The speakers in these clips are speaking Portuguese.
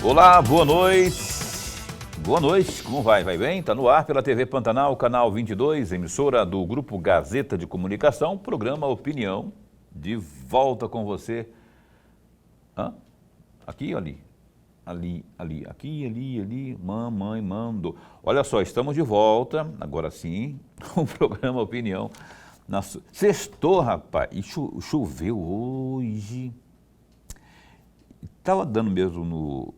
Olá, boa noite. Boa noite, como vai? Vai bem? Está no ar pela TV Pantanal, canal 22, emissora do Grupo Gazeta de Comunicação, programa Opinião, de volta com você. Hã? Aqui ou ali? Ali, aqui, ali, mamãe mandou. Olha só, estamos de volta, agora sim, com o programa Opinião. Sextou, rapaz, e choveu hoje. Estava dando mesmo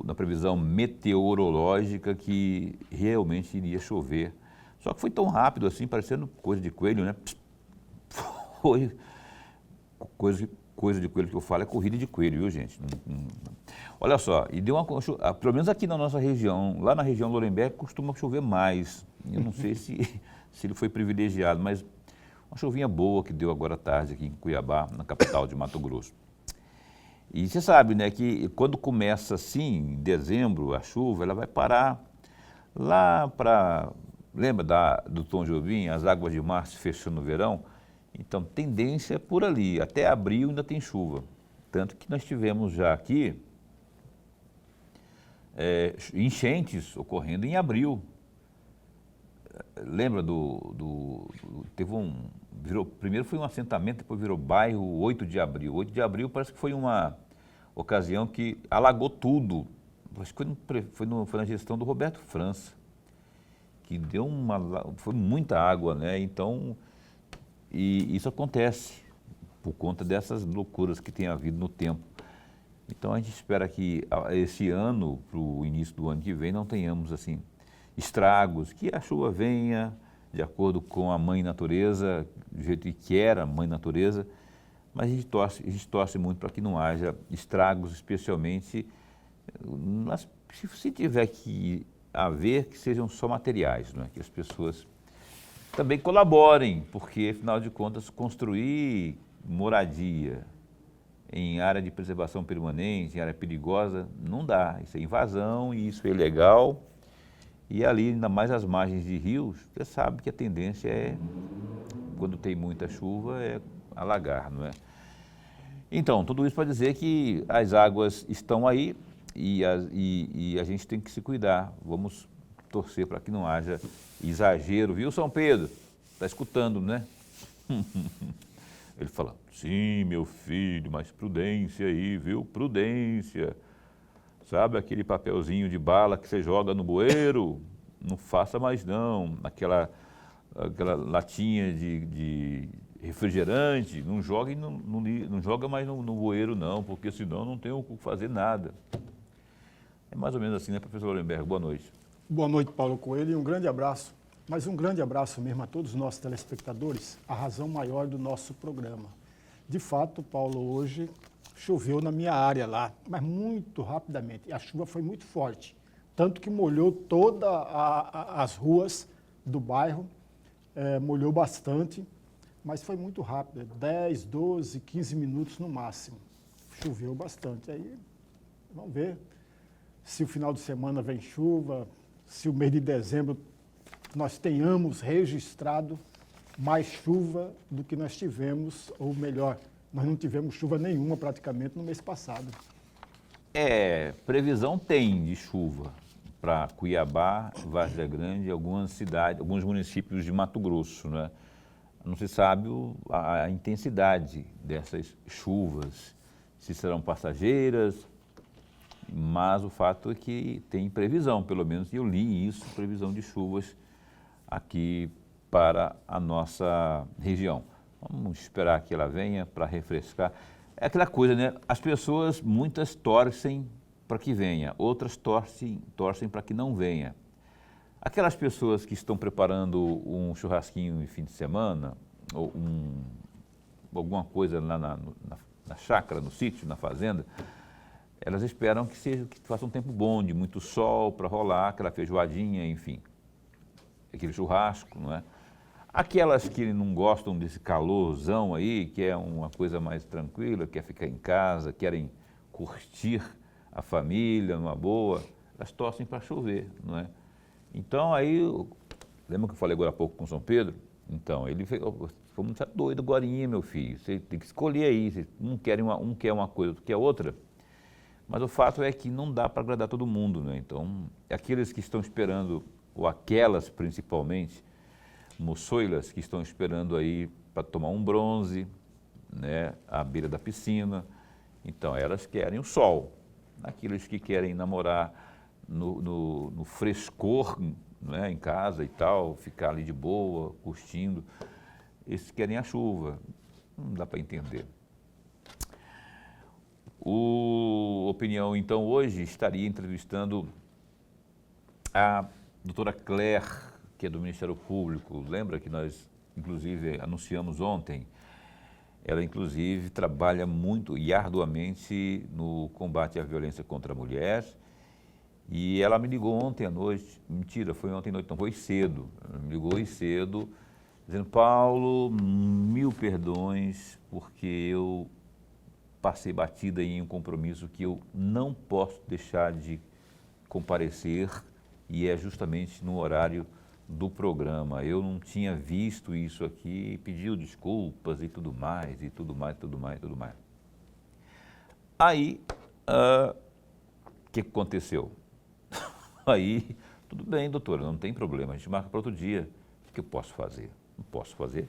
na previsão meteorológica que realmente iria chover. Só que foi tão rápido assim, parecendo coisa de coelho, né? Foi coisa de coelho que eu falo, é corrida de coelho, viu, gente? Olha só, e deu pelo menos aqui na nossa região, lá na região Lorenberg, costuma chover mais. Eu não sei se ele foi privilegiado, mas uma chuvinha boa que deu agora à tarde aqui em Cuiabá, na capital de Mato Grosso. E você sabe, né, que quando começa assim, em dezembro, a chuva, ela vai parar lá para... Lembra do Tom Jobim, as águas de março fechando no verão? Então, tendência é por ali, até abril ainda tem chuva. Tanto que nós tivemos já aqui enchentes ocorrendo em abril. Lembra teve primeiro foi um assentamento, depois virou bairro 8 de abril. 8 de abril parece que foi uma ocasião que alagou tudo. Acho que foi na gestão do Roberto França, que foi muita água, né? Então, e isso acontece por conta dessas loucuras que tem havido no tempo. Então a gente espera que esse ano, para o início do ano que vem, não tenhamos assim estragos, que a chuva venha de acordo com a mãe natureza, do jeito que quer a mãe natureza, mas a gente torce muito para que não haja estragos, especialmente, se tiver que haver, que sejam só materiais, não é? Que as pessoas também colaborem, porque, afinal de contas, construir moradia em área de preservação permanente, em área perigosa, não dá. Isso é invasão e isso é ilegal. E ali, ainda mais as margens de rios, você sabe que a tendência é, quando tem muita chuva, é alagar, não é? Então, tudo isso para dizer que as águas estão aí e a gente tem que se cuidar. Vamos torcer para que não haja exagero, viu, São Pedro? Está escutando, né? Ele fala, sim, meu filho, mas prudência aí, viu? Prudência. Sabe aquele papelzinho de bala que você joga no bueiro? Não faça mais não. Aquela latinha de refrigerante, não joga, não joga mais no bueiro não, porque senão não tem o que fazer nada. É mais ou menos assim, né, professor Lorenberg? Boa noite. Boa noite, Paulo Coelho, e um grande abraço, mas um grande abraço mesmo a todos os nossos telespectadores, a razão maior do nosso programa. De fato, Paulo, hoje choveu na minha área lá, mas muito rapidamente. E a chuva foi muito forte, tanto que molhou todas as ruas do bairro, molhou bastante, mas foi muito rápido, 10, 12, 15 minutos no máximo. Choveu bastante. Aí, vamos ver se o final de semana vem chuva, se o mês de dezembro nós tenhamos registrado mais chuva do que nós tivemos, ou melhor, nós não tivemos chuva nenhuma praticamente no mês passado. Previsão tem de chuva para Cuiabá, Várzea Grande, algumas cidades, alguns municípios de Mato Grosso, né? Não se sabe a intensidade dessas chuvas, se serão passageiras, mas o fato é que tem previsão, pelo menos eu li isso, previsão de chuvas aqui para a nossa região. Vamos esperar que ela venha para refrescar. É aquela coisa, né? As pessoas, muitas torcem para que venha, outras torcem para que não venha. Aquelas pessoas que estão preparando um churrasquinho em fim de semana, ou alguma coisa lá na chácara, no sítio, na fazenda, elas esperam que faça um tempo bom, de muito sol, para rolar aquela feijoadinha, enfim, aquele churrasco, não é? Aquelas que não gostam desse calorzão aí, que é uma coisa mais tranquila, quer ficar em casa, querem curtir a família numa boa, elas torcem para chover, não é? Então aí, lembra que eu falei agora há pouco com São Pedro? Então, ele falou, vamos estar doido agorinha, meu filho, você tem que escolher aí, um quer uma coisa, outro quer outra. Mas o fato é que não dá para agradar todo mundo, né? Então, aqueles que estão esperando, ou aquelas principalmente, moçoilas que estão esperando aí para tomar um bronze, né, à beira da piscina, então elas querem o sol. Aqueles que querem namorar no frescor, né, em casa e tal, ficar ali de boa, curtindo, esses querem a chuva. Não dá para entender. O Opinião, então, hoje estaria entrevistando a doutora Claire, que é do Ministério Público. Lembra que nós, inclusive, anunciamos ontem? Ela, inclusive, trabalha muito e arduamente no combate à violência contra a mulher. E ela me ligou ontem à noite, mentira, foi ontem à noite, não, foi cedo. Ela me ligou cedo, dizendo: Paulo, 1000 perdões, porque eu passei batida em um compromisso que eu não posso deixar de comparecer, e é justamente no horário do programa. Eu não tinha visto isso aqui, pediu desculpas e tudo mais, e tudo mais, tudo mais, tudo mais. Aí, o que aconteceu? Aí, tudo bem, doutora, não tem problema, a gente marca para outro dia. O que eu posso fazer? Não posso fazer.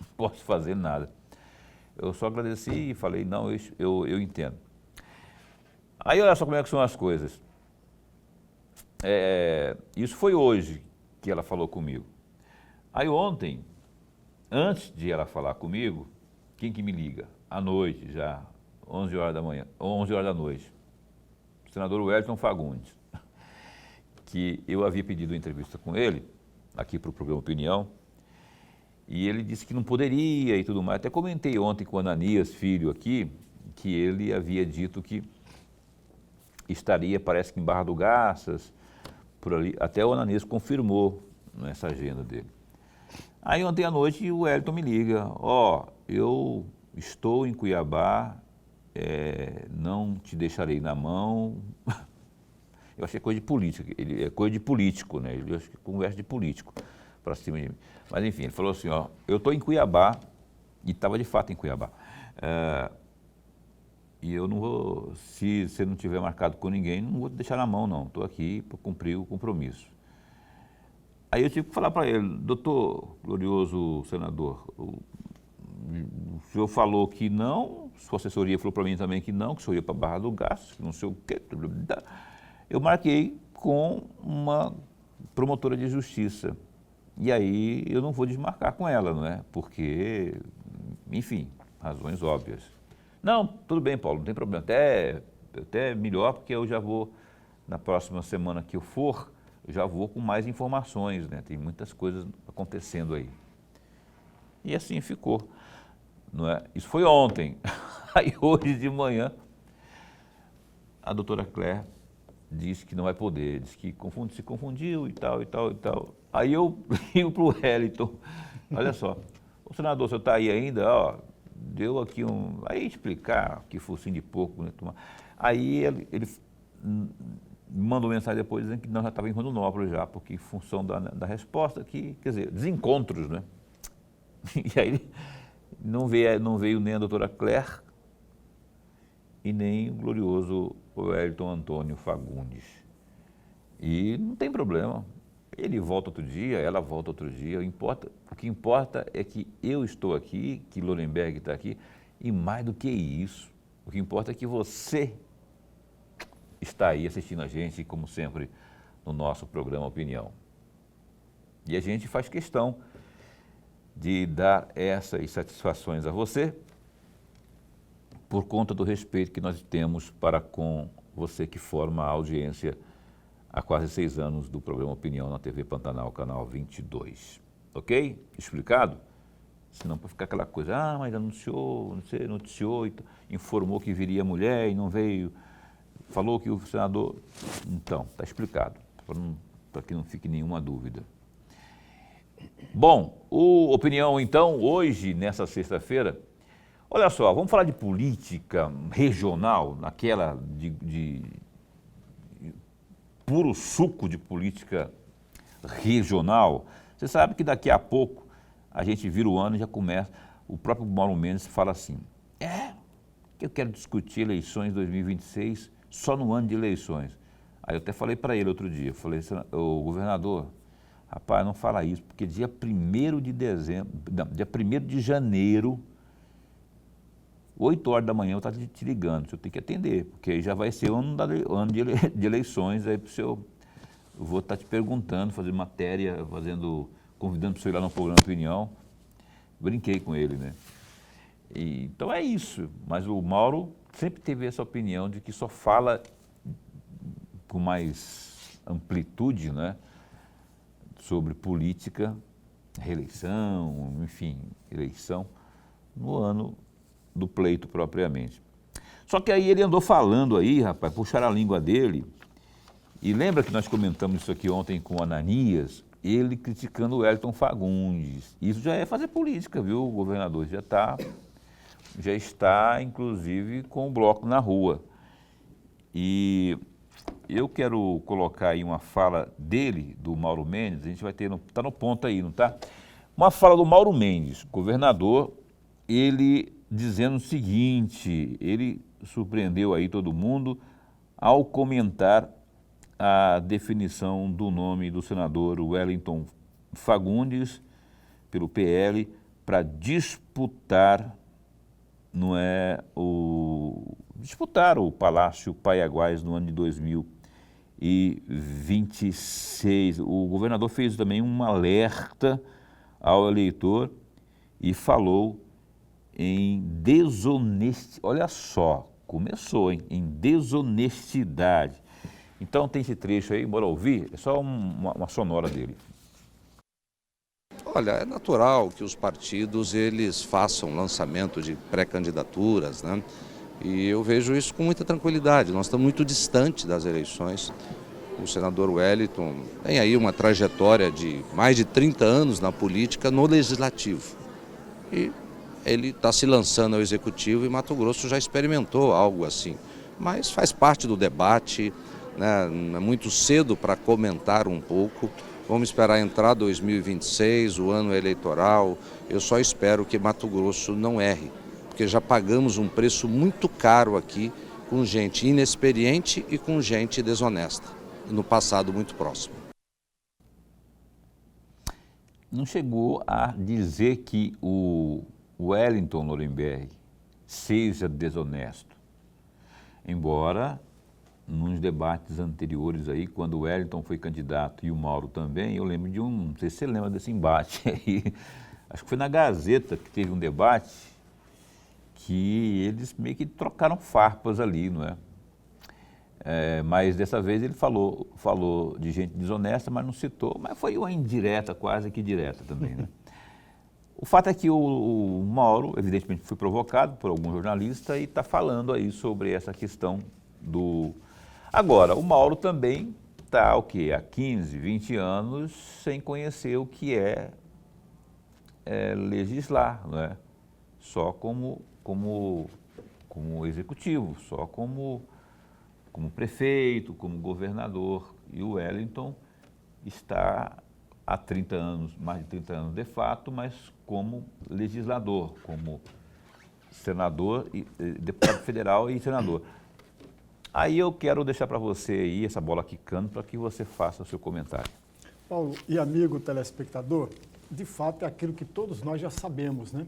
Não posso fazer nada. Eu só agradeci e falei: não, eu entendo. Aí, olha só como é que são as coisas. Isso foi hoje que ela falou comigo. Aí ontem, antes de ela falar comigo, quem que me liga? À noite já, 11 horas da manhã, 11 horas da noite. O senador Wellington Fagundes, que eu havia pedido uma entrevista com ele, aqui para o programa Opinião, e ele disse que não poderia e tudo mais. Até comentei ontem com o Ananias, filho aqui, que ele havia dito que estaria, parece que em Barra do Garças, por ali. Até o Ananias confirmou nessa agenda dele. Aí ontem à noite o Wellington me liga: eu estou em Cuiabá, não te deixarei na mão. Eu achei coisa de política, ele é coisa de político, né? Ele acho que conversa de político para cima de mim. Mas enfim, ele falou assim: eu estou em Cuiabá, e estava de fato em Cuiabá. E eu não vou, se você não tiver marcado com ninguém, não vou te deixar na mão, não. Estou aqui para cumprir o compromisso. Aí eu tive que falar para ele: doutor, glorioso senador, o senhor falou que não, sua assessoria falou para mim também que não, que o senhor ia para Barra do Garças, que não sei o quê. Eu marquei com uma promotora de justiça. E aí eu não vou desmarcar com ela, não é? Porque, enfim, razões óbvias. Não, tudo bem, Paulo, não tem problema. Até melhor, porque eu já vou, na próxima semana que eu for, eu já vou com mais informações, né? Tem muitas coisas acontecendo aí. E assim ficou, não é? Isso foi ontem. Aí hoje de manhã, a doutora Claire disse que não vai poder, disse que se confundiu e tal, e tal, e tal. Aí eu ligo para o Wellington: olha só, o senador, o senhor está aí ainda? Deu aqui aí explicar que focinho de porco, né? Aí ele me mandou mensagem depois dizendo que nós já estava em Rondonópolis já, porque em função da resposta, quer dizer, desencontros, né? E aí não veio nem a doutora Claire e nem o glorioso Wellington Antônio Fagundes. E não tem problema. Ele volta outro dia, ela volta outro dia. O que importa é que eu estou aqui, que Lorenberg está aqui, e mais do que isso, o que importa é que você está aí assistindo a gente, como sempre, no nosso programa Opinião. E a gente faz questão de dar essas satisfações a você, por conta do respeito que nós temos para com você que forma a audiência há quase 6 anos do programa Opinião na TV Pantanal, canal 22. Ok? Explicado? Senão para ficar aquela coisa: mas anunciou, noticiou, informou que viria mulher e não veio, falou que o senador... Então, está explicado, para que não fique nenhuma dúvida. Bom, o Opinião, então, hoje, nessa sexta-feira, olha só, vamos falar de política regional, naquela de puro suco de política regional. Você sabe que daqui a pouco a gente vira o ano e já começa, o próprio Mauro Mendes fala assim: que eu quero discutir eleições 2026 só no ano de eleições? Aí eu até falei para ele outro dia, falei, ô governador, rapaz, não fala isso, porque dia 1º de dezembro, não, dia 1º de janeiro, 8 horas da manhã eu estou te ligando, você tem que atender, porque aí já vai ser o ano de eleições, aí eu vou estar te perguntando, fazendo matéria, convidando para você ir lá no programa Opinião. Brinquei com ele, né? Então é isso, mas o Mauro sempre teve essa opinião de que só fala com mais amplitude, né, sobre política, reeleição, enfim, eleição, no ano do pleito propriamente. Só que aí ele andou falando aí, rapaz, puxaram a língua dele, e lembra que nós comentamos isso aqui ontem com o Ananias, ele criticando o Wellington Fagundes. Isso já é fazer política, viu, governador? Já está, inclusive, com o bloco na rua. E eu quero colocar aí uma fala dele, do Mauro Mendes, a gente vai ter, está no ponto aí, não está? Uma fala do Mauro Mendes, governador, ele dizendo o seguinte, ele surpreendeu aí todo mundo ao comentar a definição do nome do senador Wellington Fagundes, pelo PL, para disputar disputar o Palácio Paiaguás no ano de 2026. O governador fez também um alerta ao eleitor e falou em desonestidade. Olha só, começou, hein? Em desonestidade. Então tem esse trecho aí, bora ouvir? É só uma sonora dele. Olha, é natural que os partidos eles façam lançamento de pré-candidaturas, né? E eu vejo isso com muita tranquilidade. Nós estamos muito distante das eleições. O senador Wellington tem aí uma trajetória de mais de 30 anos na política, no legislativo. E ele está se lançando ao executivo e Mato Grosso já experimentou algo assim. Mas faz parte do debate, né? É muito cedo para comentar um pouco. Vamos esperar entrar 2026, o ano eleitoral. Eu só espero que Mato Grosso não erre, porque já pagamos um preço muito caro aqui com gente inexperiente e com gente desonesta, no passado muito próximo. Não chegou a dizer que o Wellington Lorenberg seja desonesto, embora nos debates anteriores aí, quando o Wellington foi candidato e o Mauro também, eu lembro de não sei se você lembra desse embate aí, acho que foi na Gazeta que teve um debate que eles meio que trocaram farpas ali, não é? Mas dessa vez ele falou de gente desonesta, mas não citou, mas foi uma indireta, quase que direta também, né? O fato é que o Mauro, evidentemente, foi provocado por algum jornalista e está falando aí sobre essa questão do... Agora, o Mauro também está, há 15, 20 anos sem conhecer o que é legislar, não é? Só como executivo, só como prefeito, como governador. E o Wellington está há 30 anos, mais de 30 anos de fato, mas como legislador, como senador, deputado federal e senador. Aí eu quero deixar para você aí essa bola quicando para que você faça o seu comentário. Paulo e amigo telespectador, de fato é aquilo que todos nós já sabemos, né?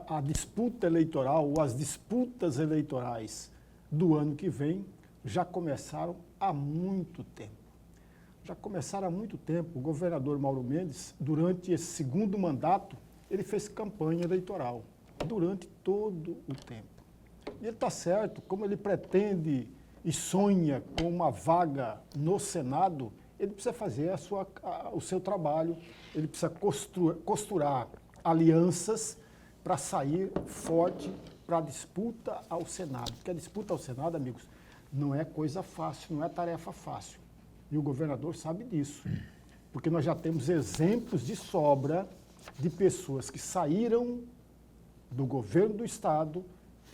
A disputa eleitoral ou as disputas eleitorais do ano que vem já começaram há muito tempo. Já começaram há muito tempo. O governador Mauro Mendes, durante esse segundo mandato, ele fez campanha eleitoral, durante todo o tempo. E ele está certo, como ele pretende e sonha com uma vaga no Senado, ele precisa fazer o seu trabalho, ele precisa costurar alianças para sair forte para a disputa ao Senado. Porque a disputa ao Senado, amigos, não é coisa fácil, não é tarefa fácil. E o governador sabe disso, porque nós já temos exemplos de sobra de pessoas que saíram do governo do Estado,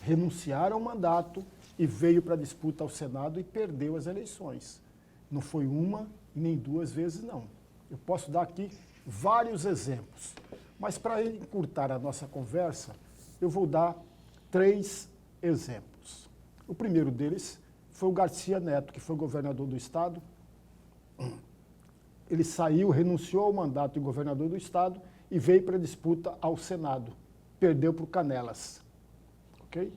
renunciaram ao mandato e veio para a disputa ao Senado e perdeu as eleições. Não foi uma nem duas vezes, não. Eu posso dar aqui vários exemplos, mas para encurtar a nossa conversa, eu vou dar 3 exemplos. O primeiro deles foi o Garcia Neto, que foi governador do Estado. Ele saiu, renunciou ao mandato de governador do Estado e veio para a disputa ao Senado. Perdeu para o Canelas. Okay?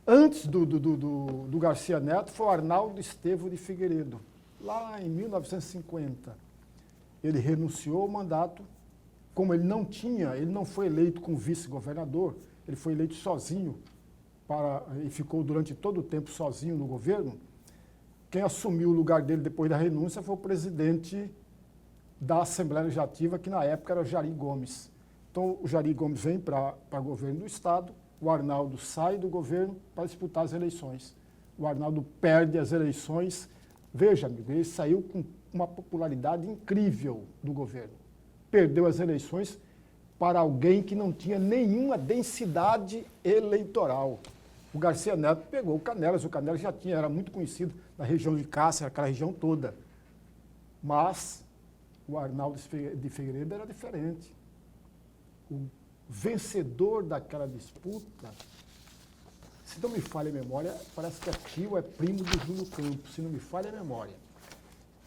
Antes do Garcia Neto foi o Arnaldo Estevão de Figueiredo, lá em 1950. Ele renunciou ao mandato, como ele não foi eleito como vice-governador, ele foi eleito sozinho e ficou durante todo o tempo sozinho no governo. Quem assumiu o lugar dele depois da renúncia foi o presidente da Assembleia Legislativa, que na época era o Jari Gomes. Então, o Jari Gomes vem para governo do Estado, o Arnaldo sai do governo para disputar as eleições. O Arnaldo perde as eleições. Veja, amigo, ele saiu com uma popularidade incrível do governo. Perdeu as eleições para alguém que não tinha nenhuma densidade eleitoral. O Garcia Neto pegou o Canelas já era muito conhecido na região de Cássia, aquela região toda. Mas o Arnaldo de Figueiredo era diferente. O vencedor daquela disputa, se não me falha a memória, parece que é tio, é primo do Júlio Campos, se não me falha a memória.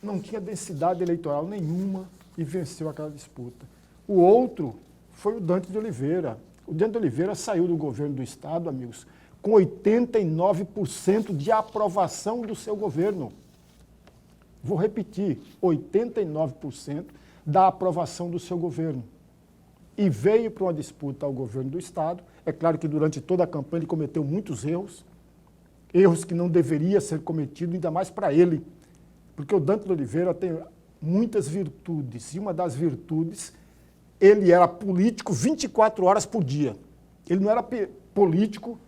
Não tinha densidade eleitoral nenhuma e venceu aquela disputa. O outro foi o Dante de Oliveira. O Dante de Oliveira saiu do governo do Estado, amigos, com 89% de aprovação do seu governo. Vou repetir, 89% da aprovação do seu governo. E veio para uma disputa ao governo do Estado. É claro que durante toda a campanha ele cometeu muitos erros, erros que não deveria ser cometido, ainda mais para ele, porque o Dante de Oliveira tem muitas virtudes, e uma das virtudes, ele era político 24 horas por dia. Ele não era político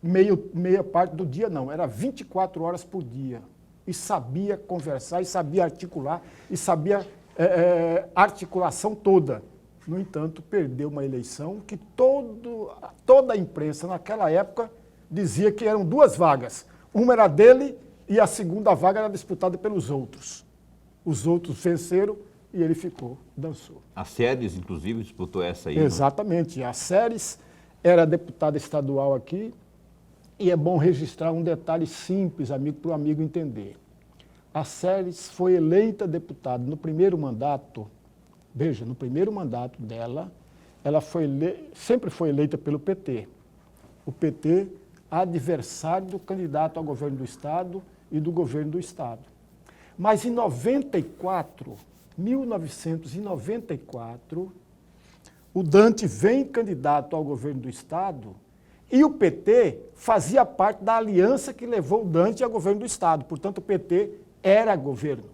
meia parte do dia, não, era 24 horas por dia. E sabia conversar, e sabia articular, e sabia articulação toda. No entanto, perdeu uma eleição que toda a imprensa naquela época dizia que eram duas vagas. Uma era dele e a segunda vaga era disputada pelos outros. Os outros venceram e ele ficou, dançou. A Séries, inclusive, disputou essa aí. Exatamente. A Séries era deputada estadual aqui e é bom registrar um detalhe simples, amigo, para o amigo entender. A Séries foi eleita deputada no primeiro mandato. Veja, no primeiro mandato dela, ela sempre foi eleita pelo PT. O PT, adversário do candidato ao governo do Estado e do governo do Estado. Mas em 1994, o Dante vem candidato ao governo do Estado e o PT fazia parte da aliança que levou o Dante ao governo do Estado. Portanto, o PT era governo.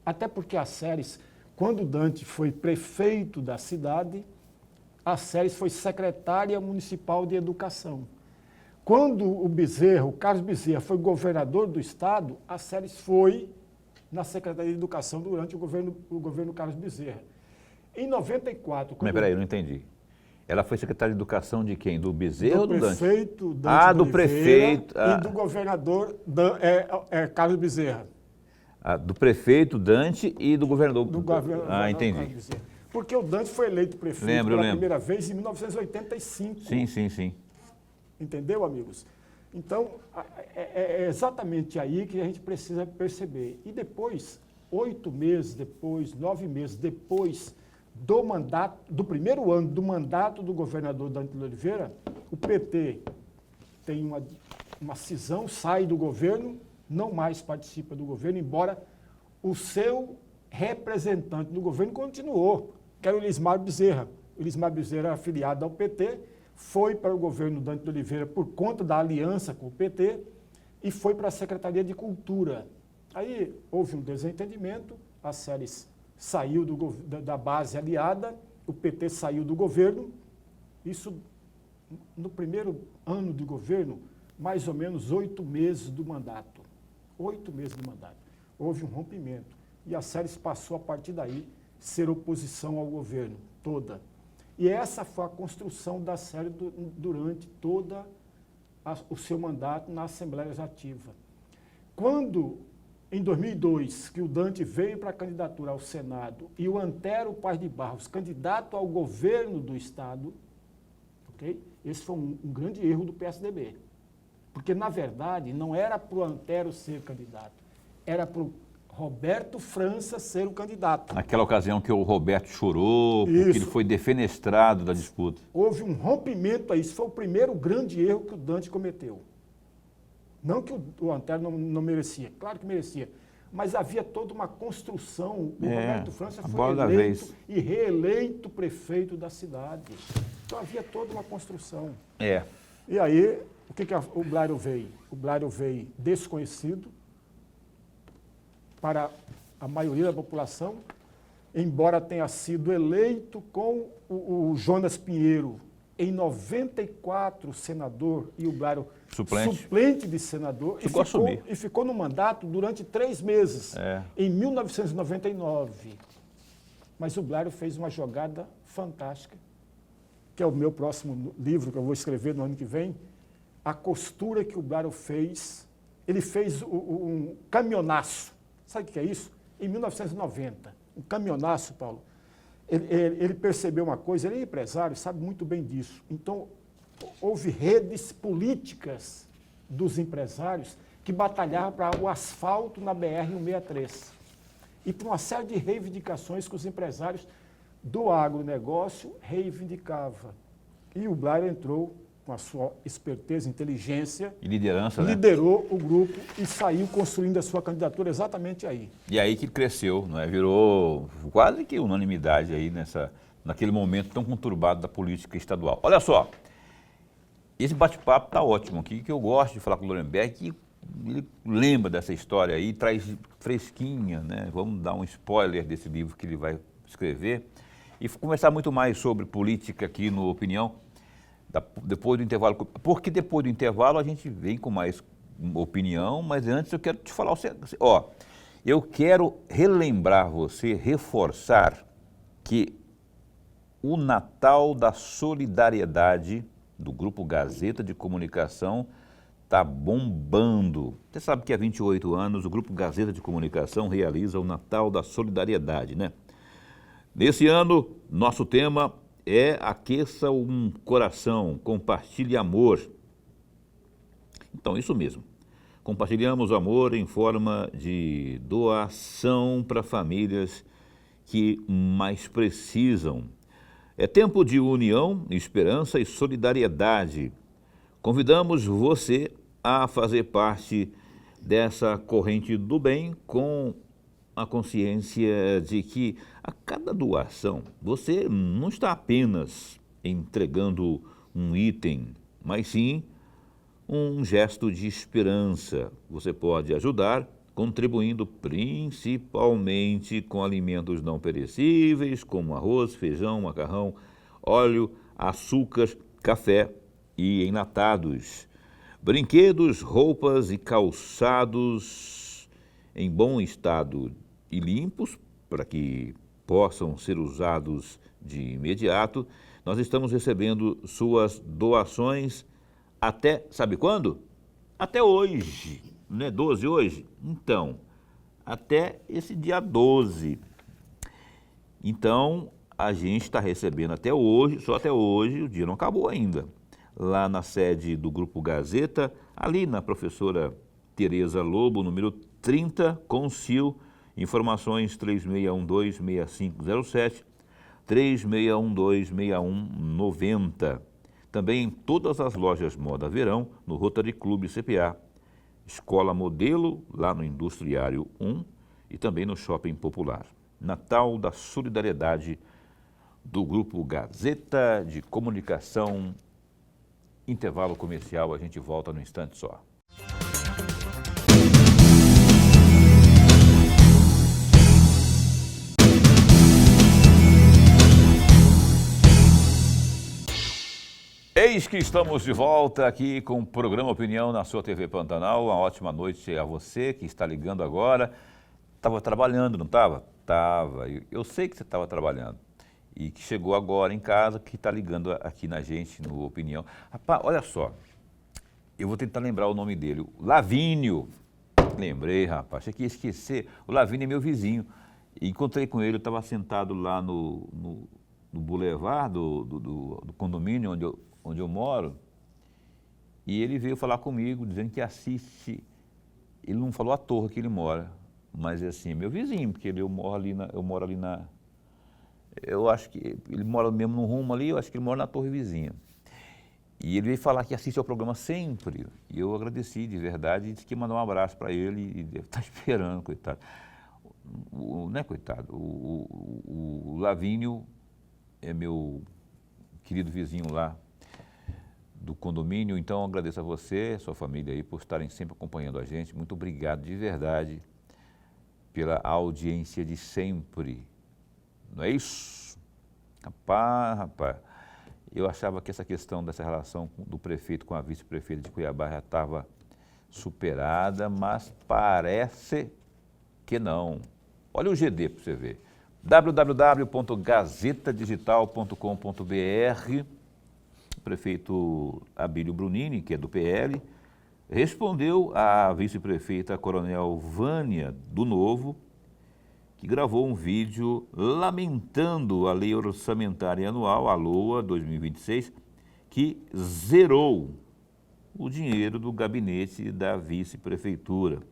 Até porque a Séries, quando o Dante foi prefeito da cidade, a Séries foi secretária municipal de educação. Quando o Carlos Bezerra, foi governador do Estado, a Séries foi na Secretaria de Educação durante o governo Carlos Bezerra. Em 94... Mas peraí, eu não entendi. Ela foi secretária de Educação de quem? Do Bezerra ou do Dante? Do prefeito Dante do prefeito. E do governador Carlos Bezerra. Do prefeito Dante e do governador. Entendi. Porque o Dante foi eleito prefeito pela primeira vez em 1985. Sim. Entendeu, amigos? Então, é exatamente aí que a gente precisa perceber. E depois, 8 meses depois, 9 meses depois do primeiro ano do mandato do governador Dante de Oliveira, o PT tem uma cisão, sai do governo, não mais participa do governo, embora o seu representante do governo continuou, que era o Elismar Bezerra. O Elismar Bezerra era afiliado ao PT, foi para o governo Dante de Oliveira por conta da aliança com o PT e foi para a Secretaria de Cultura. Aí houve um desentendimento, a Séries saiu da base aliada, o PT saiu do governo. Isso, no primeiro ano de governo, mais ou menos 8 meses do mandato. 8 meses do mandato. Houve um rompimento. E a Séries passou, a partir daí, ser oposição ao governo, toda. E essa foi a construção da Séries durante todo o seu mandato na Assembleia Legislativa. Quando, em 2002, que o Dante veio para a candidatura ao Senado e o Antero Paz de Barros, candidato ao governo do Estado, okay? Esse foi um grande erro do PSDB. Porque, na verdade, não era para o Antero ser candidato, era para o Roberto França ser o candidato. Naquela ocasião que o Roberto chorou, porque Isso. ele foi defenestrado da disputa. Houve um rompimento aí, isso foi o primeiro grande erro que o Dante cometeu. Não que o Antero não merecia, claro que merecia, mas havia toda uma construção. O Roberto França a foi bola da eleito vez. e reeleito prefeito da cidade. Então havia toda uma construção. É. E aí, o que o Blário veio? O Blário veio desconhecido para a maioria da população, embora tenha sido eleito com o Jonas Pinheiro, em 94 senador, e o Blário suplente de senador, e ficou no mandato durante 3 meses, em 1999. Mas o Blário fez uma jogada fantástica, que é o meu próximo livro, que eu vou escrever no ano que vem, a costura que o Blário fez. Ele fez um caminhonaço. Sabe o que é isso? Em 1990, um caminhonaço, Paulo. Ele percebeu uma coisa, ele é empresário, sabe muito bem disso. Então, houve redes políticas dos empresários que batalhavam para o asfalto na BR-163. E por uma série de reivindicações que os empresários do agronegócio reivindicavam. E o Blário entrou com a sua esperteza, inteligência, e liderança, liderou o grupo e saiu construindo a sua candidatura exatamente aí. E aí que cresceu, não é? Virou quase que unanimidade aí naquele momento tão conturbado da política estadual. Olha só, esse bate-papo está ótimo aqui, que eu gosto de falar com o Lorenberg, que ele lembra dessa história aí, traz fresquinha, né? Vamos dar um spoiler desse livro que ele vai escrever e conversar muito mais sobre política aqui no Opinião, depois do intervalo, porque depois do intervalo a gente vem com mais opinião, mas antes eu quero te falar, eu quero relembrar você, reforçar que o Natal da Solidariedade do Grupo Gazeta de Comunicação está bombando. Você sabe que há 28 anos o Grupo Gazeta de Comunicação realiza o Natal da Solidariedade, né? Nesse ano, nosso tema é Aqueça um Coração, Compartilhe Amor. Então, isso mesmo. Compartilhamos o amor em forma de doação para famílias que mais precisam. É tempo de união, esperança e solidariedade. Convidamos você a fazer parte dessa corrente do bem com a consciência de que a cada doação você não está apenas entregando um item, mas sim um gesto de esperança. Você pode ajudar contribuindo principalmente com alimentos não perecíveis, como arroz, feijão, macarrão, óleo, açúcar, café e enlatados, brinquedos, roupas e calçados em bom estado e limpos, para que possam ser usados de imediato. Nós estamos recebendo suas doações até, sabe quando? Até hoje, não é 12 hoje? Então, até esse dia 12. Então, a gente está recebendo até hoje, só até hoje, o dia não acabou ainda. Lá na sede do Grupo Gazeta, ali na professora Tereza Lobo, número 30, Concil, informações 3612-6507, 3612-6190. Também em todas as lojas Moda Verão, no Rotary Clube CPA, Escola Modelo, lá no Industriário 1 e também no Shopping Popular. Natal da Solidariedade do Grupo Gazeta de Comunicação. Intervalo comercial, a gente volta no instante só. Eis que estamos de volta aqui com o programa Opinião na sua TV Pantanal. Uma ótima noite a você que está ligando agora. Estava trabalhando, não estava? Estava. Eu sei que você estava trabalhando. E que chegou agora em casa, que está ligando aqui na gente, no Opinião. Rapaz, olha só, eu vou tentar lembrar o nome dele, o Lavínio. Lembrei, rapaz, achei que ia esquecer. O Lavínio é meu vizinho. E encontrei com ele, eu estava sentado lá no boulevard do condomínio onde eu moro. E ele veio falar comigo, dizendo que assiste, ele não falou a torre que ele mora, mas assim, é meu vizinho, porque eu moro ali na, eu acho que ele mora mesmo no rumo ali, eu acho que ele mora na torre vizinha. E ele veio falar que assiste ao programa sempre, e eu agradeci de verdade, e disse que ia mandar um abraço para ele, e deve estar esperando, coitado. Não é coitado, o Lavínio é meu querido vizinho lá do condomínio, então agradeço a você, a sua família aí, por estarem sempre acompanhando a gente. Muito obrigado de verdade pela audiência de sempre. Não é isso? Rapaz, eu achava que essa questão dessa relação do prefeito com a vice-prefeita de Cuiabá já estava superada, mas parece que não. Olha o GD para você ver. www.gazetadigital.com.br. O prefeito Abílio Brunini, que é do PL, respondeu à vice-prefeita Coronel Vânia do Novo, que gravou um vídeo lamentando a Lei Orçamentária Anual, a LOA 2026, que zerou o dinheiro do gabinete da vice-prefeitura.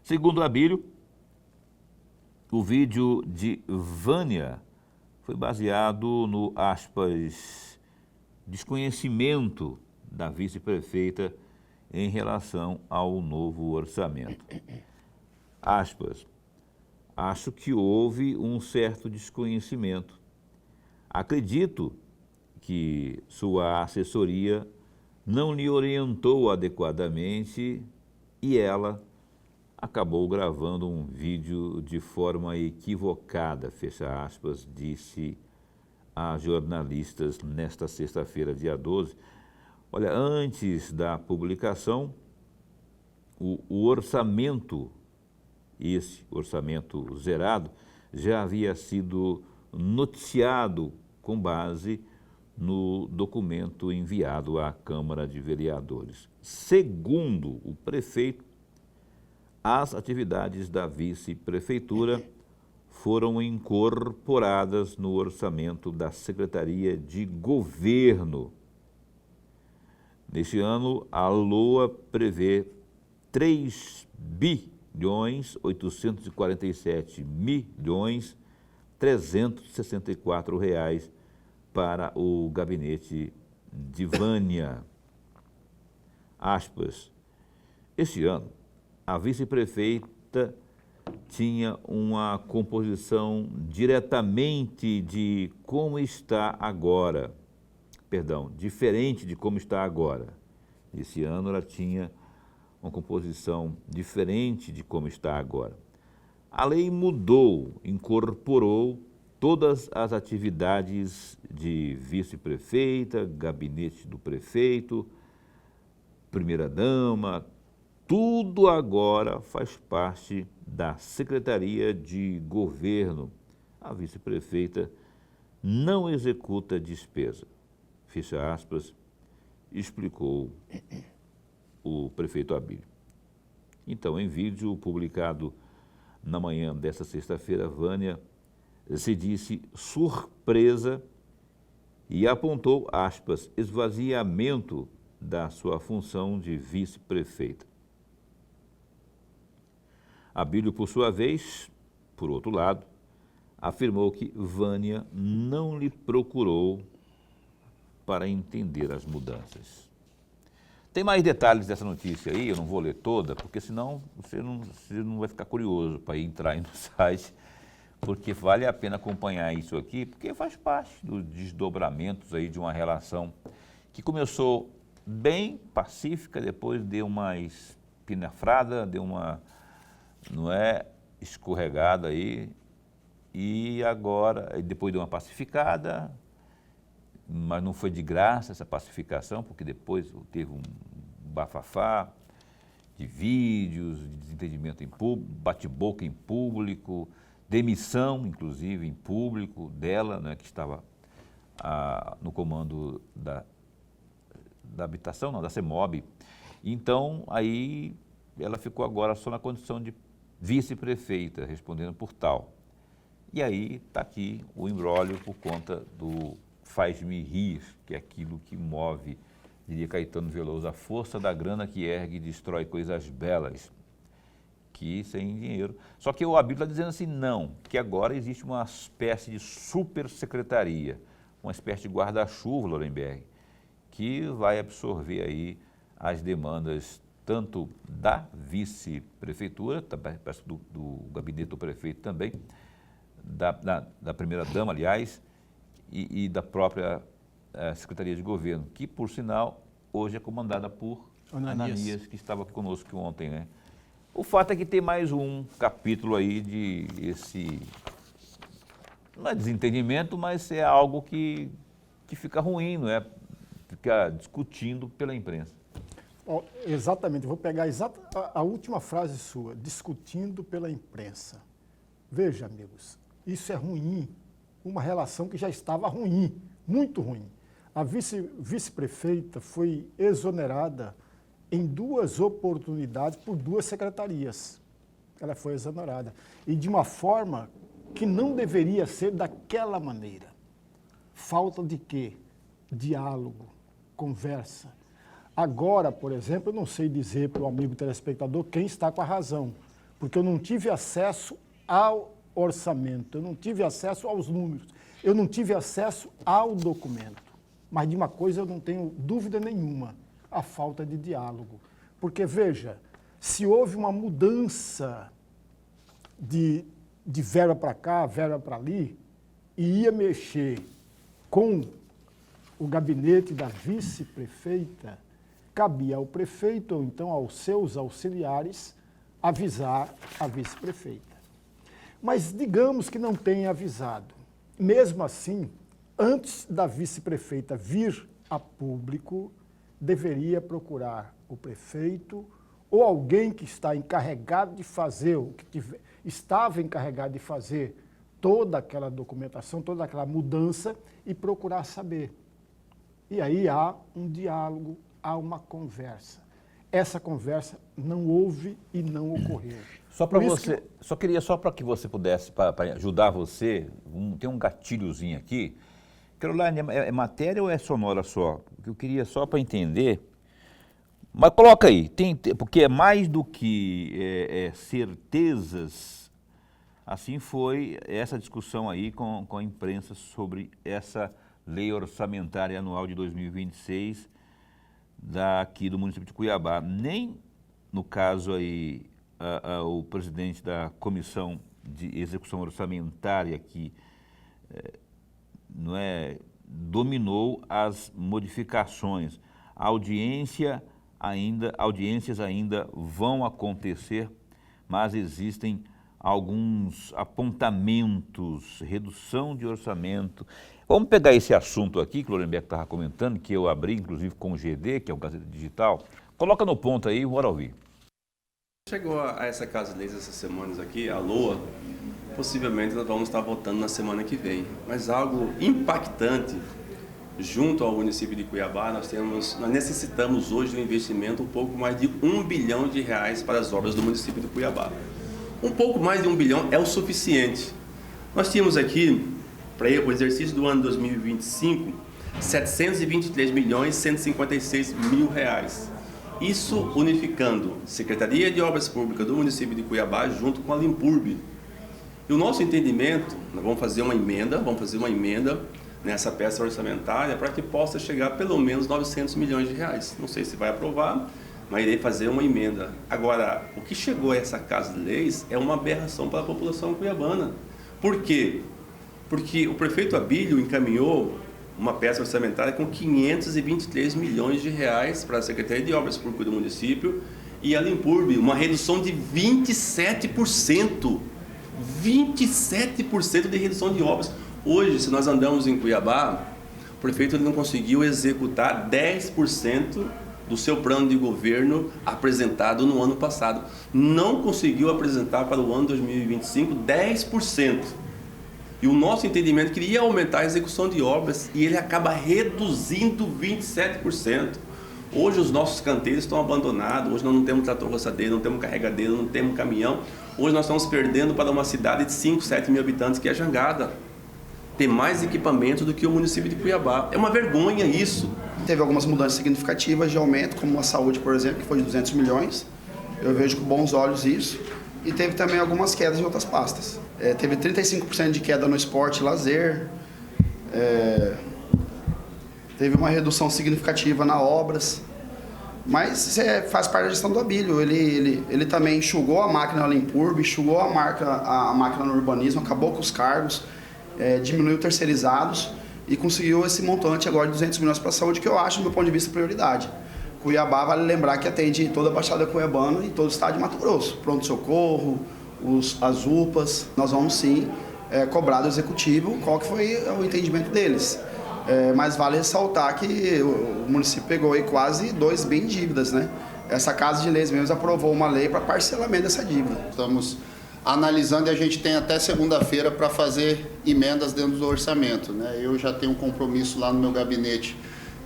Segundo Abílio, o vídeo de Vânia foi baseado no, aspas, desconhecimento da vice-prefeita em relação ao novo orçamento. Aspas, acho que houve um certo desconhecimento. Acredito que sua assessoria não lhe orientou adequadamente e ela acabou gravando um vídeo de forma equivocada, fecha aspas, disse a jornalistas nesta sexta-feira, dia 12. Olha, antes da publicação, o orçamento, esse orçamento zerado, já havia sido noticiado com base no documento enviado à Câmara de Vereadores. Segundo o prefeito, as atividades da vice-prefeitura foram incorporadas no orçamento da Secretaria de Governo. Neste ano, a LOA prevê 3.847.364 reais para o gabinete de Vânia. Aspas, este ano, a vice-prefeita tinha uma composição diretamente de como está agora, diferente de como está agora. Esse ano ela tinha uma composição diferente de como está agora. A lei mudou, incorporou todas as atividades de vice-prefeita, gabinete do prefeito, primeira-dama, tudo agora faz parte da Secretaria de Governo. A vice-prefeita não executa despesa, fecha aspas, explicou o prefeito Abílio. Então, em vídeo publicado na manhã desta sexta-feira, Vânia se disse surpresa e apontou, aspas, esvaziamento da sua função de vice-prefeita. Abílio, por sua vez, por outro lado, afirmou que Vânia não lhe procurou para entender as mudanças. Tem mais detalhes dessa notícia aí, eu não vou ler toda, porque senão você não vai ficar curioso para entrar aí no site, porque vale a pena acompanhar isso aqui, porque faz parte dos desdobramentos aí de uma relação que começou bem pacífica, depois deu uma espinafrada, deu uma, escorregada aí, e agora, depois deu uma pacificada, mas não foi de graça essa pacificação, porque depois teve um bafafá de vídeos, de desentendimento em público, bate-boca em público, demissão, inclusive, em público dela, né, que estava no comando da habitação, não, da CEMOB. Então, aí ela ficou agora só na condição de vice-prefeita, respondendo por tal. E aí está aqui o imbróglio por conta do faz-me rir, que é aquilo que move diria Caetano Veloso, a força da grana que ergue e destrói coisas belas, que sem dinheiro. Só que o Abílio está dizendo assim, não, que agora existe uma espécie de super secretaria, uma espécie de guarda-chuva, Lorenberg, que vai absorver aí as demandas tanto da vice-prefeitura, do gabinete do prefeito também, da primeira-dama, aliás, e da própria Secretaria de Governo, que, por sinal, hoje é comandada por Ananias, que estava conosco ontem, né? O fato é que tem mais um capítulo aí de esse, não é desentendimento, mas é algo que fica ruim, não é? Fica discutindo pela imprensa. Oh, exatamente, vou pegar a última frase sua, discutindo pela imprensa. Veja, amigos, isso é ruim, uma relação que já estava ruim, muito ruim. A vice-prefeita foi exonerada em 2 oportunidades por 2 secretarias. Ela foi exonerada. E de uma forma que não deveria ser daquela maneira. Falta de quê? Diálogo, conversa. Agora, por exemplo, eu não sei dizer para o amigo telespectador quem está com a razão, porque eu não tive acesso ao orçamento, eu não tive acesso aos números, eu não tive acesso ao documento. Mas de uma coisa eu não tenho dúvida nenhuma, a falta de diálogo. Porque, veja, se houve uma mudança de verba para cá, verba para ali, e ia mexer com o gabinete da vice-prefeita, cabia ao prefeito ou então aos seus auxiliares avisar a vice-prefeita. Mas digamos que não tenha avisado. Mesmo assim, antes da vice-prefeita vir a público, deveria procurar o prefeito ou alguém que está encarregado de fazer, ou que estava encarregado de fazer toda aquela documentação, toda aquela mudança e procurar saber. E aí há um diálogo, há uma conversa. Essa conversa não houve e não ocorreu. Só para que você pudesse, para ajudar você, tem um gatilhozinho aqui. Caroline, é matéria ou é sonora só? Eu queria só para entender. Mas coloca aí, porque é mais do que certezas. Assim foi essa discussão aí com a imprensa sobre essa lei orçamentária anual de 2026 daqui do município de Cuiabá. Nem, no caso aí, o presidente da Comissão de Execução Orçamentária que dominou as modificações. Audiências ainda vão acontecer, mas existem alguns apontamentos, redução de orçamento. Vamos pegar esse assunto aqui que o Lorenberg estava comentando, que eu abri inclusive com o GD, que é o Gazeta Digital. Coloca no ponto aí, bora ouvir. Chegou a essa Casa de Leis essas semanas aqui, a LOA, possivelmente nós vamos estar votando na semana que vem. Mas algo impactante, junto ao município de Cuiabá, nós necessitamos hoje de um investimento um pouco mais de R$1 bilhão para as obras do município de Cuiabá. Um pouco mais de R$1 bilhão é o suficiente. Nós tínhamos aqui, para o exercício do ano 2025, R$723.156.000. Isso unificando Secretaria de Obras Públicas do município de Cuiabá junto com a Limpurb. E o nosso entendimento, nós vamos fazer uma emenda nessa peça orçamentária para que possa chegar a pelo menos R$900 milhões. Não sei se vai aprovar, mas irei fazer uma emenda. Agora, o que chegou a essa Casa de Leis é uma aberração para a população cuiabana. Por quê? Porque o prefeito Abílio encaminhou uma peça orçamentária com R$523 milhões para a Secretaria de Obras Públicas do município e a Limpurb, uma redução de 27%. 27% de redução de obras. Hoje, se nós andamos em Cuiabá, o prefeito não conseguiu executar 10% do seu plano de governo apresentado no ano passado. Não conseguiu apresentar para o ano 2025 10%. E o nosso entendimento queria aumentar a execução de obras e ele acaba reduzindo 27%. Hoje os nossos canteiros estão abandonados, hoje nós não temos trator roçadeiro, não temos carregadeiro, não temos caminhão. Hoje nós estamos perdendo para uma cidade de 5, 7 mil habitantes que é Jangada. Tem mais equipamento do que o município de Cuiabá. É uma vergonha isso. Teve algumas mudanças significativas de aumento, como a saúde, por exemplo, que foi de 200 milhões. Eu vejo com bons olhos isso. E teve também algumas quedas em outras pastas. Teve 35% de queda no esporte e lazer. Teve uma redução significativa na obras. Mas isso faz parte da gestão do Abílio. Ele também enxugou a máquina na Limpurb, enxugou a máquina no urbanismo, acabou com os cargos, diminuiu terceirizados e conseguiu esse montante agora de 200 milhões para a saúde, que eu acho, do meu ponto de vista, prioridade. Cuiabá, vale lembrar que atende toda a Baixada Cuiabana e todo o estado de Mato Grosso. Pronto-socorro, as UPAs. Nós vamos sim cobrar do executivo qual que foi o entendimento deles. Mas vale ressaltar que o município pegou aí quase 2 bi em dívidas, né? Essa Casa de Leis mesmo aprovou uma lei para parcelamento dessa dívida. Estamos analisando e a gente tem até segunda-feira para fazer emendas dentro do orçamento, né? Eu já tenho um compromisso lá no meu gabinete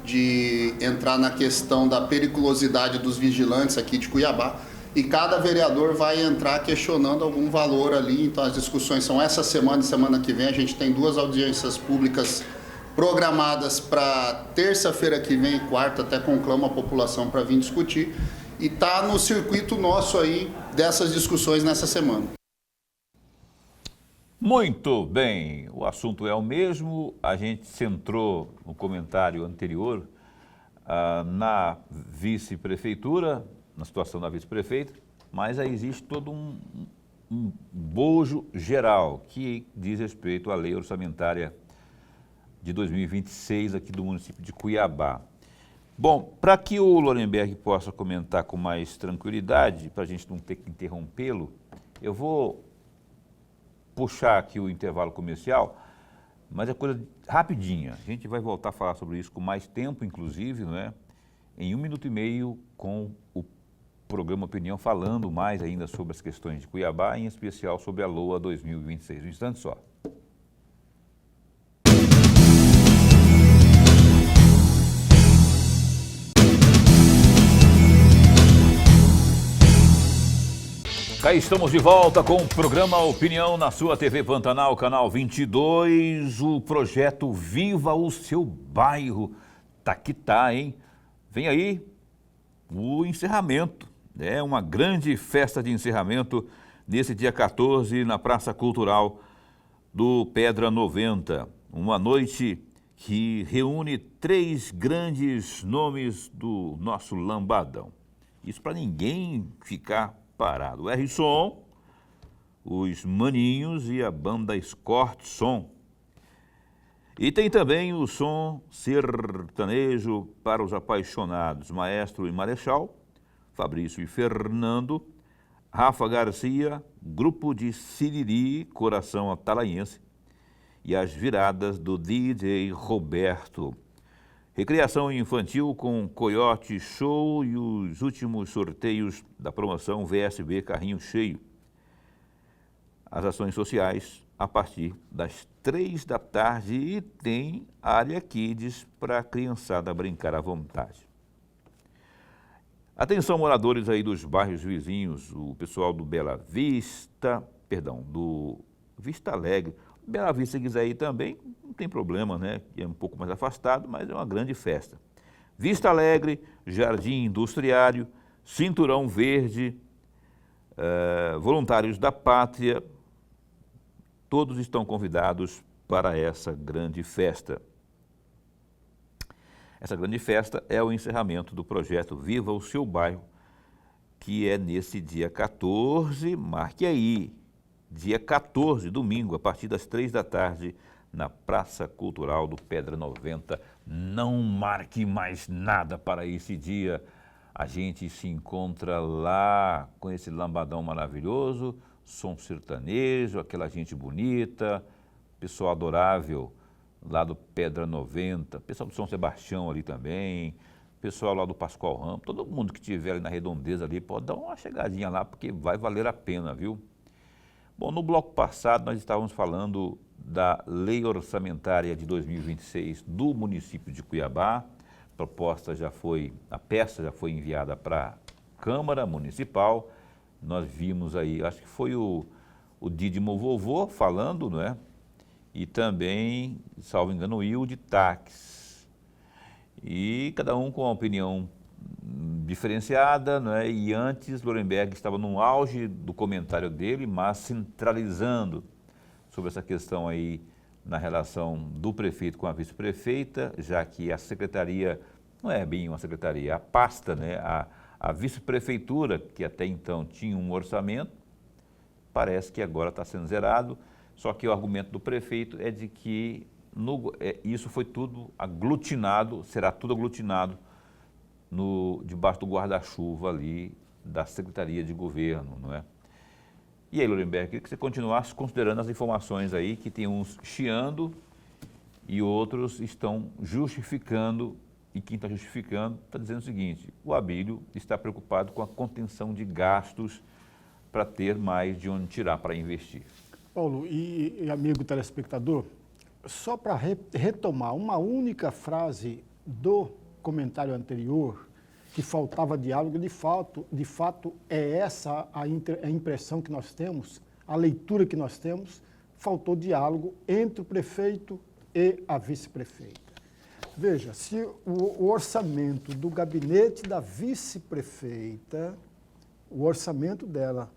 de entrar na questão da periculosidade dos vigilantes aqui de Cuiabá, e cada vereador vai entrar questionando algum valor ali. Então as discussões são essa semana e semana que vem. A gente tem 2 audiências públicas programadas para terça-feira que vem e quarta, até conclamo a população para vir discutir, e está no circuito nosso aí dessas discussões nessa semana. Muito bem, o assunto é o mesmo, a gente centrou no comentário anterior na vice-prefeitura, na situação da vice-prefeita, mas aí existe todo um bojo geral que diz respeito à lei orçamentária de 2026 aqui do município de Cuiabá. Bom, para que o Lorenberg possa comentar com mais tranquilidade, para a gente não ter que interrompê-lo, eu vou puxar aqui o intervalo comercial, mas é coisa rapidinha. A gente vai voltar a falar sobre isso com mais tempo, inclusive, não é? Em 1 minuto e meio, com o programa Opinião, falando mais ainda sobre as questões de Cuiabá, em especial sobre a LOA 2026. Um instante só. Cá estamos de volta com o programa Opinião na sua TV Pantanal, canal 22, o projeto Viva o Seu Bairro. Tá que tá, hein? Vem aí o encerramento, uma grande festa de encerramento nesse dia 14 na Praça Cultural do Pedra 90. Uma noite que reúne 3 grandes nomes do nosso lambadão. Isso para ninguém ficar parado. O R-Som, os Maninhos e a banda Escort Som. E tem também o som sertanejo para os apaixonados, Maestro e Marechal, Fabrício e Fernando, Rafa Garcia, Grupo de Siriri, Coração Atalaense, e as viradas do DJ Roberto. Recreação infantil com Coyote Show e os últimos sorteios da promoção VSB Carrinho Cheio. As ações sociais a partir das 3 da tarde e tem área Kids para a criançada brincar à vontade. Atenção, moradores aí dos bairros vizinhos, o pessoal do do Vista Alegre. Bela Vista quiser ir também, não tem problema, né? É um pouco mais afastado, mas é uma grande festa. Vista Alegre, Jardim Industriário, Cinturão Verde, Voluntários da Pátria, todos estão convidados para essa grande festa. Essa grande festa é o encerramento do projeto Viva o Seu Bairro, que é nesse dia 14, marque aí, dia 14, domingo, a partir das 3 da tarde, na Praça Cultural do Pedra 90. Não marque mais nada para esse dia. A gente se encontra lá com esse lambadão maravilhoso, som sertanejo, aquela gente bonita, pessoal adorável lá do Pedra 90, pessoal do São Sebastião ali também, pessoal lá do Pascoal Ramos, todo mundo que estiver ali na redondeza ali pode dar uma chegadinha lá, porque vai valer a pena, viu? Bom, no bloco passado nós estávamos falando da Lei Orçamentária de 2026 do município de Cuiabá. A peça já foi enviada para a Câmara Municipal. Nós vimos aí, acho que foi o Didimo Vovô falando, não é? E também, salvo engano, o Wilde Tax. E cada um com uma opinião diferenciada, né? E antes, Lorenberg estava no auge do comentário dele, mas centralizando sobre essa questão aí na relação do prefeito com a vice-prefeita, já que a secretaria, não é bem uma secretaria, a pasta, né? A vice-prefeitura, que até então tinha um orçamento, parece que agora está sendo zerado, só que o argumento do prefeito é de que isso foi tudo aglutinado, será tudo aglutinado debaixo do guarda-chuva ali da Secretaria de Governo, não é? E aí, Lorenberg, queria que você continuasse considerando as informações aí, que tem uns chiando e outros estão justificando, e quem está justificando está dizendo o seguinte: o Abílio está preocupado com a contenção de gastos para ter mais de onde tirar para investir. Paulo e amigo telespectador, só para retomar uma única frase do comentário anterior, que faltava diálogo, de fato é essa a impressão que nós temos, a leitura que nós temos, faltou diálogo entre o prefeito e a vice-prefeita. Veja, se o orçamento do gabinete da vice-prefeita, o orçamento dela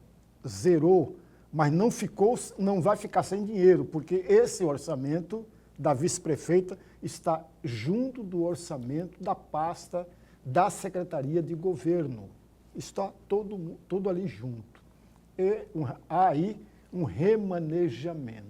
zerou, mas não vai ficar sem dinheiro, porque esse orçamento da vice-prefeita está junto do orçamento da pasta da Secretaria de Governo. Está todo ali junto. E há aí um remanejamento.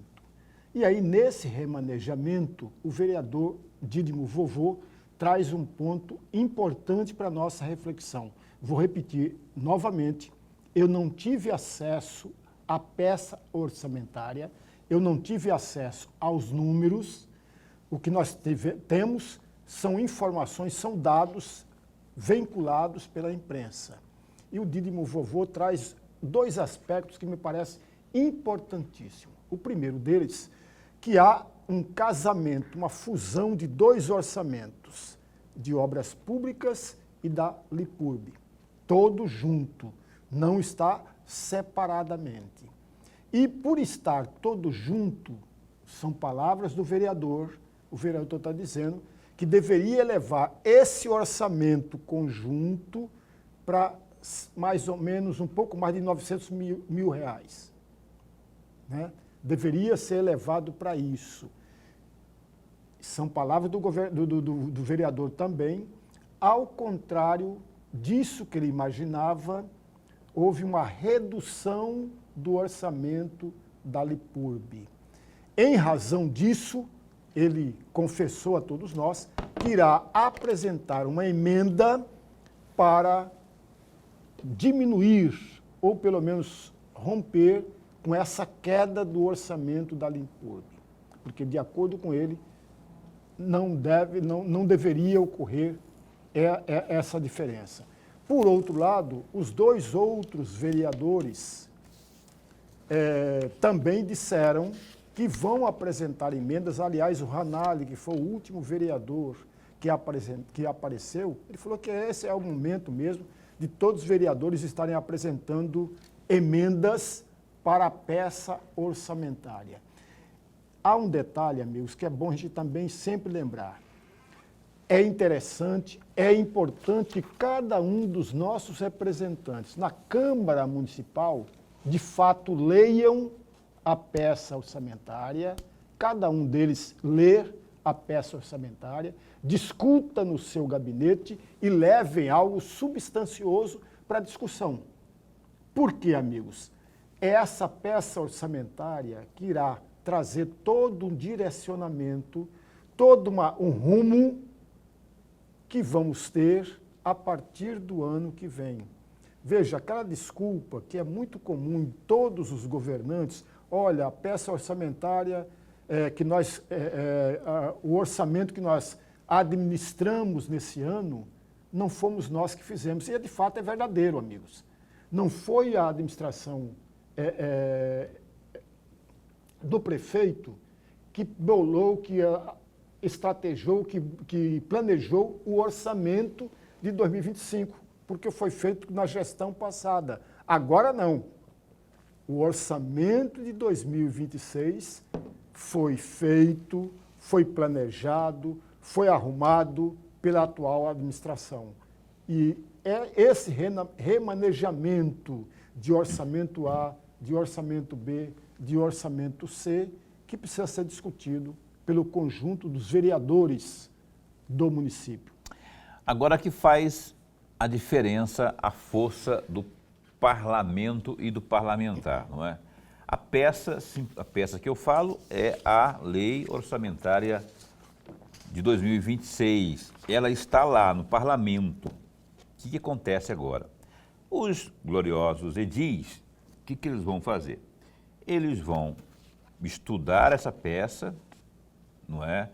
E aí, nesse remanejamento, o vereador Dídimo Vovô traz um ponto importante para a nossa reflexão. Vou repetir novamente: eu não tive acesso à peça orçamentária, eu não tive acesso aos números. O que nós temos são informações, são dados vinculados pela imprensa. E o Dídimo Vovô traz dois aspectos que me parecem importantíssimos. O primeiro deles, que há um casamento, uma fusão de dois orçamentos, de obras públicas e da Lipurb, todo junto, não está separadamente. E por estar todo junto, são palavras do vereador, o vereador está dizendo que deveria elevar esse orçamento conjunto para mais ou menos um pouco mais de 900 mil reais. Né? Deveria ser elevado para isso. São palavras do vereador também. Ao contrário disso que ele imaginava, houve uma redução do orçamento da Lipurb. Em razão disso, ele confessou a todos nós que irá apresentar uma emenda para diminuir, ou pelo menos romper, com essa queda do orçamento da Lipurb. Porque, de acordo com ele, não deveria ocorrer essa diferença. Por outro lado, os dois outros vereadores também disseram que vão apresentar emendas. Aliás, o Ranalli, que foi o último vereador que apareceu, ele falou que esse é o momento mesmo de todos os vereadores estarem apresentando emendas para a peça orçamentária. Há um detalhe, amigos, que é bom a gente também sempre lembrar. É interessante, é importante que cada um dos nossos representantes na Câmara Municipal, de fato, leiam a peça orçamentária, cada um deles ler a peça orçamentária, discuta no seu gabinete e levem algo substancioso para a discussão. Por quê, amigos? É essa peça orçamentária que irá trazer todo um direcionamento, todo um rumo que vamos ter a partir do ano que vem. Veja, aquela desculpa que é muito comum em todos os governantes: olha, a peça orçamentária, o orçamento que nós administramos nesse ano, não fomos nós que fizemos. E, de fato, é verdadeiro, amigos. Não foi a administração do prefeito que bolou, que estrategou, que planejou o orçamento de 2025, porque foi feito na gestão passada. Agora não. O orçamento de 2026 foi feito, foi planejado, foi arrumado pela atual administração. E é esse remanejamento de orçamento A, de orçamento B, de orçamento C, que precisa ser discutido pelo conjunto dos vereadores do município. Agora que faz a diferença a força do parlamento e do parlamentar, não é? A peça que eu falo é a Lei Orçamentária de 2026. Ela está lá no parlamento. O que acontece agora? Os gloriosos edis, o que eles vão fazer? Eles vão estudar essa peça, não é?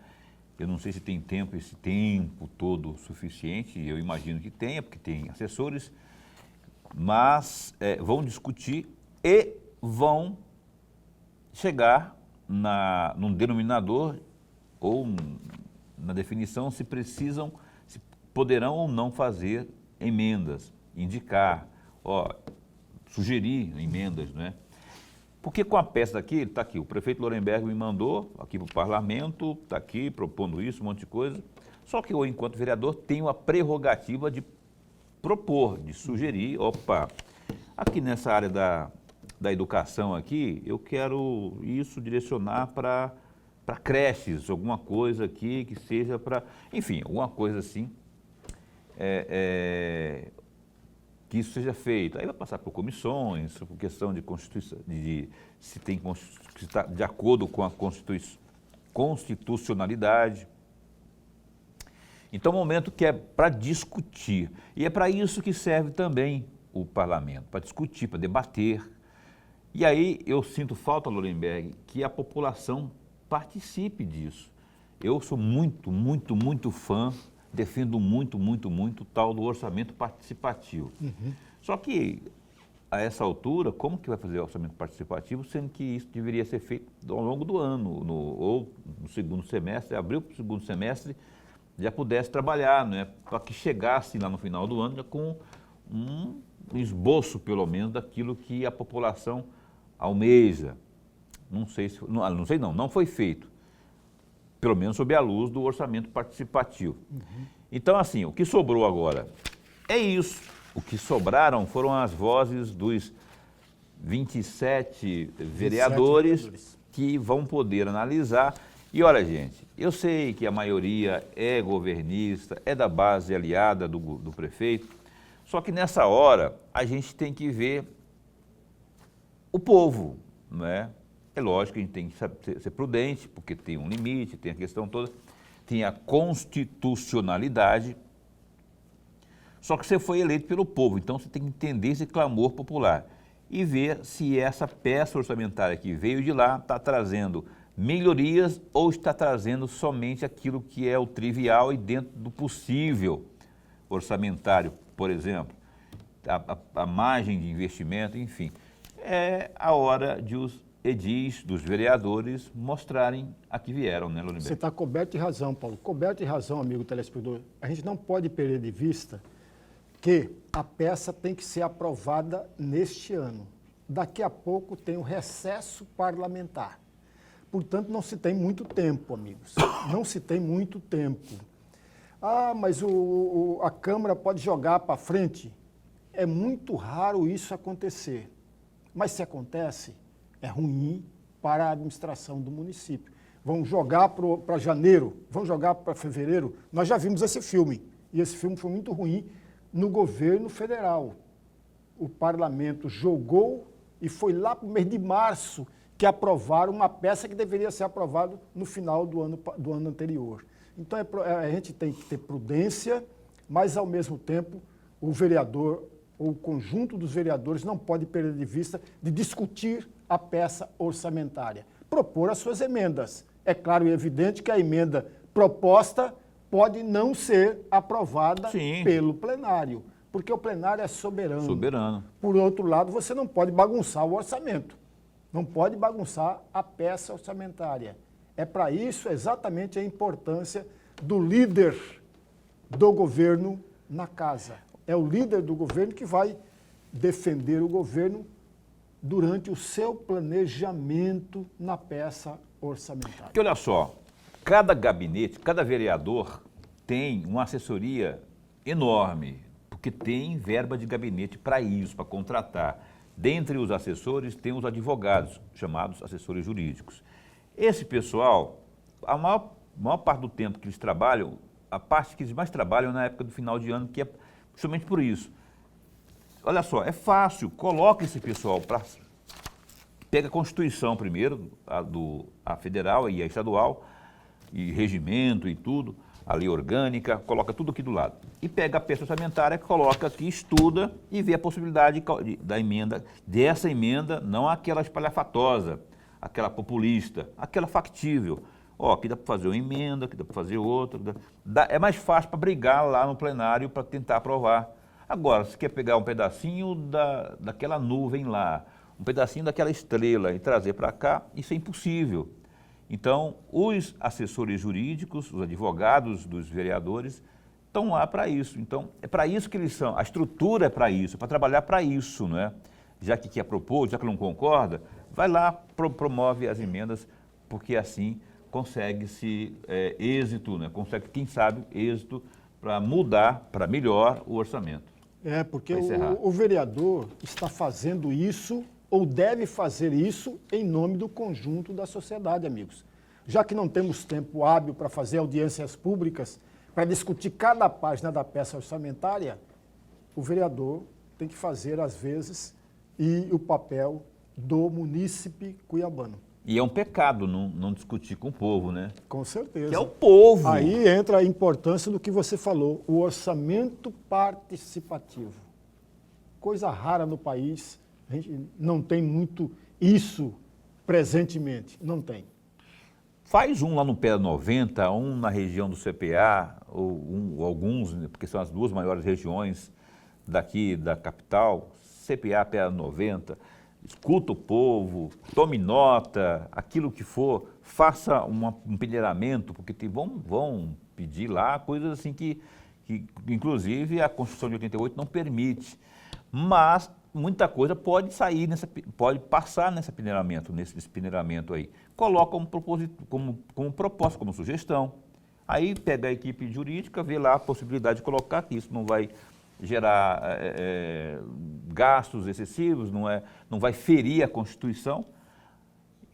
Eu não sei se tem tempo, esse tempo todo suficiente, eu imagino que tenha, porque tem assessores, mas vão discutir e vão chegar num denominador ou na definição se poderão ou não fazer emendas, indicar, sugerir emendas, né? Porque com a peça daqui, está aqui, o prefeito Lorenberg me mandou aqui para o parlamento, está aqui propondo isso, um monte de coisa, só que eu, enquanto vereador, tenho a prerrogativa de propor, de sugerir, aqui nessa área da educação aqui, eu quero isso direcionar para creches, alguma coisa aqui que seja para, enfim, alguma coisa assim, que isso seja feito. Aí vai passar por comissões, por questão de constituição, se está de acordo com a constitucionalidade. Então, é um momento que é para discutir. E é para isso que serve também o parlamento, para discutir, para debater. E aí eu sinto falta, Lorenberg, que a população participe disso. Eu sou muito fã, defendo muito o tal do orçamento participativo. Só que, a essa altura, como que vai fazer o orçamento participativo, sendo que isso deveria ser feito ao longo do ano, ou no segundo semestre, abril para o segundo semestre, já pudesse trabalhar, né? Para que chegasse lá no final do ano já com um esboço, pelo menos, daquilo que a população almeja. Não foi feito. Pelo menos sob a luz do orçamento participativo. Então, assim, o que sobrou agora é isso. O que sobraram foram as vozes dos 27 vereadores que vão poder analisar. E olha, gente, eu sei que a maioria é governista, é da base aliada do prefeito, só que nessa hora a gente tem que ver o povo, não é? É lógico que a gente tem que ser prudente, porque tem um limite, tem a questão toda, tem a constitucionalidade, só que você foi eleito pelo povo, então você tem que entender esse clamor popular e ver se essa peça orçamentária que veio de lá está trazendo melhorias ou está trazendo somente aquilo que é o trivial e dentro do possível orçamentário, por exemplo, a margem de investimento, enfim. É a hora de os edis, dos vereadores, mostrarem a que vieram, né, Lorenberg? Você está coberto de razão, Paulo. Coberto de razão, amigo telespectador. A gente não pode perder de vista que a peça tem que ser aprovada neste ano. Daqui a pouco tem o recesso parlamentar. Portanto, não se tem muito tempo, amigos. Não se tem muito tempo. Mas a Câmara pode jogar para frente. É muito raro isso acontecer. Mas se acontece, é ruim para a administração do município. Vão jogar para janeiro, vão jogar para fevereiro. Nós já vimos esse filme, e esse filme foi muito ruim no governo federal. O parlamento jogou e foi lá para o mês de março que aprovaram uma peça que deveria ser aprovada no final do ano anterior. Então, a gente tem que ter prudência, mas, ao mesmo tempo, o vereador, ou o conjunto dos vereadores, não pode perder de vista de discutir a peça orçamentária, propor as suas emendas. É claro e evidente que a emenda proposta pode não ser aprovada pelo plenário, porque o plenário é soberano. Soberano. Por outro lado, você não pode bagunçar o orçamento, não pode bagunçar a peça orçamentária. É para isso exatamente a importância do líder do governo na casa. É o líder do governo que vai defender o governo durante o seu planejamento na peça orçamentária. Porque olha só, cada gabinete, cada vereador tem uma assessoria enorme, porque tem verba de gabinete para isso, para contratar. Dentre os assessores, tem os advogados, chamados assessores jurídicos. Esse pessoal, a maior parte do tempo que eles trabalham, a parte que eles mais trabalham é na época do final de ano, que é justamente por isso. Olha só, é fácil, coloca esse pessoal para... Pega a Constituição primeiro, a federal e a estadual, e regimento e tudo, a lei orgânica, coloca tudo aqui do lado. E pega a peça orçamentária, coloca aqui, estuda e vê a possibilidade da emenda, dessa emenda, não aquela espalhafatosa, aquela populista, aquela factível. Ó, aqui dá para fazer uma emenda, aqui dá para fazer outra. É mais fácil para brigar lá no plenário para tentar aprovar. Agora, se quer pegar um pedacinho daquela nuvem lá, um pedacinho daquela estrela e trazer para cá, isso é impossível. Então, os assessores jurídicos, os advogados dos vereadores, estão lá para isso. Então, é para isso que eles são. A estrutura é para isso, para trabalhar para isso, não é? Já que quer propor, já que não concorda, vai lá, promove as emendas, porque assim consegue-se êxito, né? Consegue, quem sabe, êxito para mudar para melhor o orçamento. É, porque o vereador está fazendo isso, ou deve fazer isso, em nome do conjunto da sociedade, amigos. Já que não temos tempo hábil para fazer audiências públicas, para discutir cada página da peça orçamentária, o vereador tem que fazer, às vezes, e o papel do munícipe cuiabano. E é um pecado não discutir com o povo, né? Com certeza. Que é o povo. Aí entra a importância do que você falou, o orçamento participativo. Coisa rara no país, a gente não tem muito isso presentemente, não tem. Faz um lá no PEA 90, um na região do CPA, ou alguns, porque são as duas maiores regiões daqui da capital, CPA, PEA 90, escuta o povo, tome nota, aquilo que for, faça um peneiramento, porque vão pedir lá coisas assim que inclusive a Constituição de 88 não permite, mas muita coisa pode sair, pode passar nesse peneiramento aí. Coloca como proposta, como sugestão. Aí pega a equipe jurídica, vê lá a possibilidade de colocar que isso não vai gerar gastos excessivos, não vai ferir a Constituição.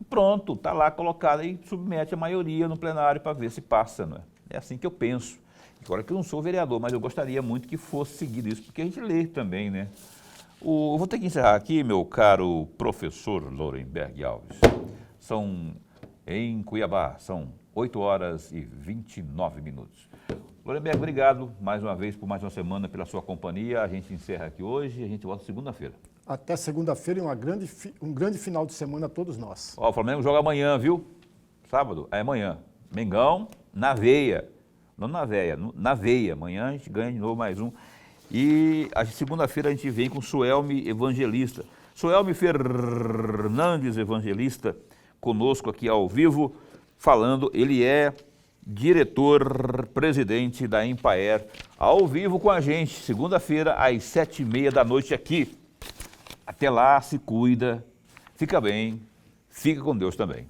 E pronto, está lá colocado e submete a maioria no plenário para ver se passa. Não é? É assim que eu penso. Agora que eu não sou vereador, mas eu gostaria muito que fosse seguido isso, porque a gente lê também, né? Vou ter que encerrar aqui, meu caro professor Lorenberg Alves. Em Cuiabá, são 8h29. Lorenberg, obrigado mais uma vez por mais uma semana pela sua companhia. A gente encerra aqui hoje e a gente volta segunda-feira. Até segunda-feira e um grande final de semana a todos nós. Ó, o Flamengo joga amanhã, viu? Sábado, é amanhã. Mengão, na veia. Não na veia, na veia. Amanhã a gente ganha de novo mais um. E a segunda-feira a gente vem com Suelme Evangelista. Suelme Fernandes Evangelista, conosco aqui ao vivo, falando, ele é diretor-presidente da Empaer, ao vivo com a gente, segunda-feira, às 19h30 aqui. Até lá, se cuida, fica bem, fica com Deus também.